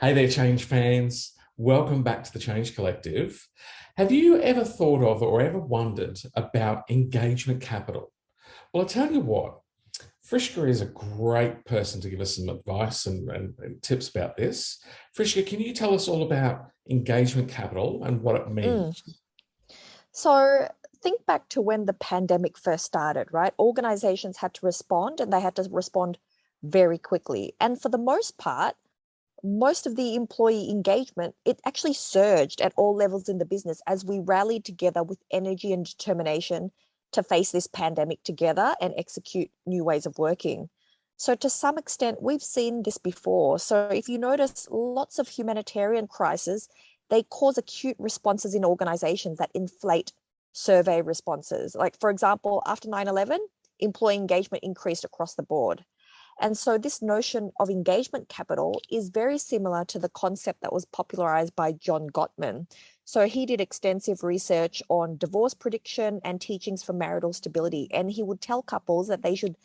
Hey there, Change fans. Welcome back to the Change Collective. Have you ever thought of or ever wondered about engagement capital? Well, I'll tell you what, Frischka is a great person to give us some advice and tips about this. Frischka, can you tell us all about engagement capital and what it Mm. means? So think back to when the pandemic first started, right? Organizations had to respond and they had to respond very quickly. And for the most part, most of the employee engagement, it actually surged at all levels in the business as we rallied together with energy and determination to face this pandemic together and execute new ways of working. So, to some extent, we've seen this before. So, if you notice, lots of humanitarian crises, they cause acute responses in organizations that inflate survey responses. Like, for example, after 9/11, employee engagement increased across the board. And so this notion of engagement capital is very similar to the concept that was popularized by John Gottman. So he did extensive research on divorce prediction and teachings for marital stability. And he would tell couples that they should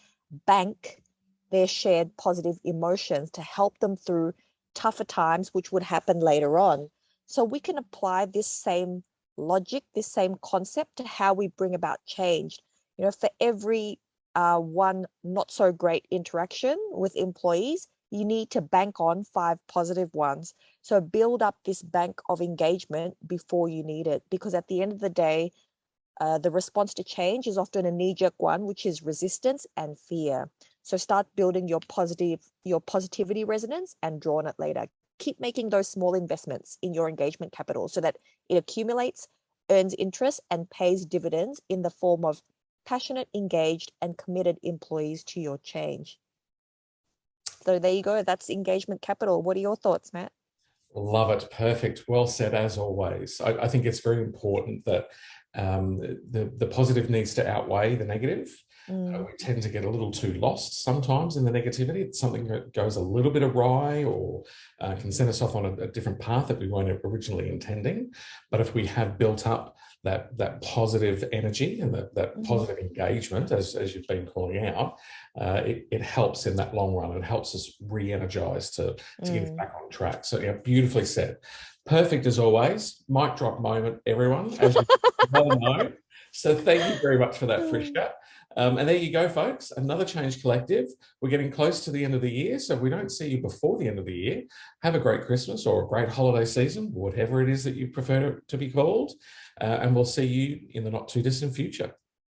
bank their shared positive emotions to help them through tougher times, which would happen later on. So we can apply this same logic, this same concept to how we bring about change. For every one not so great interaction with employees, you need to bank on five positive ones. So build up this bank of engagement before you need it, because at the end of the day, the response to change is often a knee-jerk one, which is resistance and fear. So start building your positivity resonance and draw on it later. Keep making those small investments in your engagement capital so that it accumulates, earns interest, and pays dividends in the form of passionate, engaged, and committed employees to your change. So there you go. That's engagement capital. What are your thoughts, Matt? Love it. Perfect. Well said, as always. I think it's very important that the positive needs to outweigh the negative. Mm, We tend to get a little too lost sometimes in the negativity. It's something that goes a little bit awry or can send us off on a different path that we weren't originally intending. But if we have built up that positive energy and that mhm, positive engagement, as you've been calling out, it helps in that long run. It helps us re-energize to get us mm. back on track. So yeah, beautifully said. Perfect as always. Mic drop moment, everyone, as you well know. So thank you very much for that, Mm. Frischka. And there you go, folks. Another Change Collective. We're getting close to the end of the year. So if we don't see you before the end of the year, have a great Christmas or a great holiday season, whatever it is that you prefer to be called. And we'll see you in the not too distant future.